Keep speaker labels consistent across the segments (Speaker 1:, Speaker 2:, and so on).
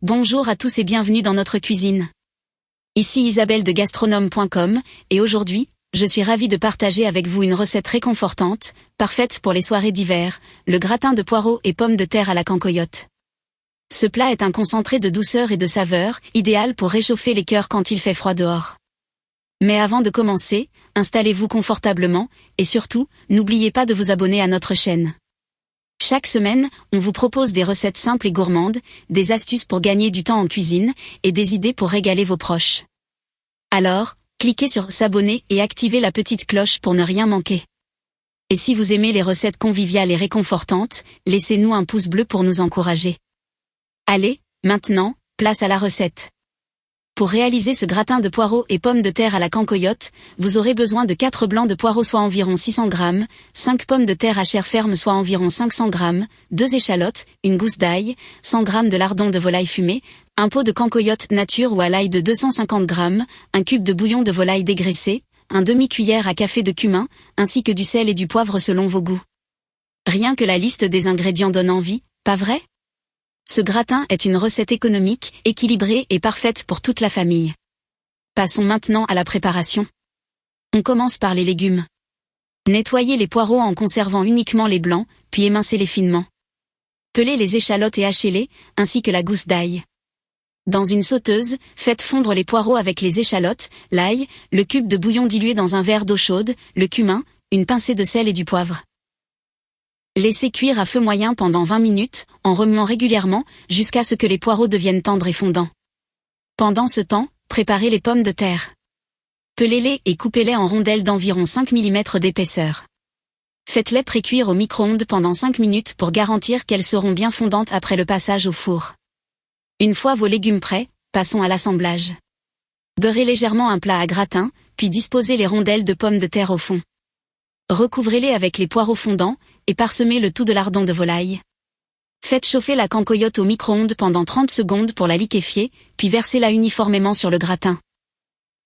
Speaker 1: Bonjour à tous et bienvenue dans notre cuisine. Ici Isabelle de Gastronome.com, et aujourd'hui, je suis ravie de partager avec vous une recette réconfortante, parfaite pour les soirées d'hiver, le gratin de poireaux et pommes de terre à la cancoyote. Ce plat est un concentré de douceur et de saveur, idéal pour réchauffer les cœurs quand il fait froid dehors. Mais avant de commencer, installez-vous confortablement, et surtout, n'oubliez pas de vous abonner à notre chaîne. Chaque semaine, on vous propose des recettes simples et gourmandes, des astuces pour gagner du temps en cuisine, et des idées pour régaler vos proches. Alors, cliquez sur s'abonner et activez la petite cloche pour ne rien manquer. Et si vous aimez les recettes conviviales et réconfortantes, laissez-nous un pouce bleu pour nous encourager. Allez, maintenant, place à la recette. Pour réaliser ce gratin de poireaux et pommes de terre à la cancoyote, vous aurez besoin de 4 blancs de poireaux soit environ 600 g, 5 pommes de terre à chair ferme soit environ 500 g, 2 échalotes, une gousse d'ail, 100 g de lardons de volaille fumé, un pot de cancoyote nature ou à l'ail de 250 g, un cube de bouillon de volaille dégraissé, un demi-cuillère à café de cumin, ainsi que du sel et du poivre selon vos goûts. Rien que la liste des ingrédients donne envie, pas vrai ? Ce gratin est une recette économique, équilibrée et parfaite pour toute la famille. Passons maintenant à la préparation. On commence par les légumes. Nettoyez les poireaux en conservant uniquement les blancs, puis émincez-les finement. Pelez les échalotes et hachez-les, ainsi que la gousse d'ail. Dans une sauteuse, faites fondre les poireaux avec les échalotes, l'ail, le cube de bouillon dilué dans un verre d'eau chaude, le cumin, une pincée de sel et du poivre. Laissez cuire à feu moyen pendant 20 minutes, en remuant régulièrement, jusqu'à ce que les poireaux deviennent tendres et fondants. Pendant ce temps, préparez les pommes de terre. Pelez-les et coupez-les en rondelles d'environ 5 mm d'épaisseur. Faites-les précuire au micro-ondes pendant 5 minutes pour garantir qu'elles seront bien fondantes après le passage au four. Une fois vos légumes prêts, passons à l'assemblage. Beurrez légèrement un plat à gratin, puis disposez les rondelles de pommes de terre au fond. Recouvrez-les avec les poireaux fondants, et parsemez le tout de lardons de volaille. Faites chauffer la cancoyote au micro-ondes pendant 30 secondes pour la liquéfier, puis versez-la uniformément sur le gratin.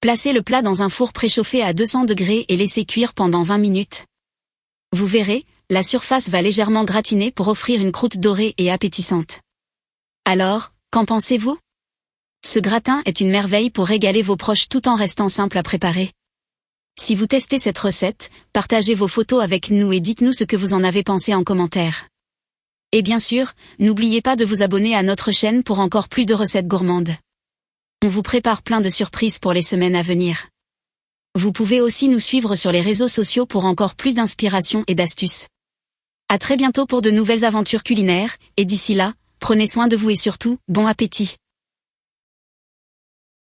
Speaker 1: Placez le plat dans un four préchauffé à 200 degrés et laissez cuire pendant 20 minutes. Vous verrez, la surface va légèrement gratiner pour offrir une croûte dorée et appétissante. Alors, qu'en pensez-vous ? Ce gratin est une merveille pour régaler vos proches tout en restant simple à préparer. Si vous testez cette recette, partagez vos photos avec nous et dites-nous ce que vous en avez pensé en commentaire. Et bien sûr, n'oubliez pas de vous abonner à notre chaîne pour encore plus de recettes gourmandes. On vous prépare plein de surprises pour les semaines à venir. Vous pouvez aussi nous suivre sur les réseaux sociaux pour encore plus d'inspiration et d'astuces. À très bientôt pour de nouvelles aventures culinaires, et d'ici là, prenez soin de vous et surtout, bon appétit.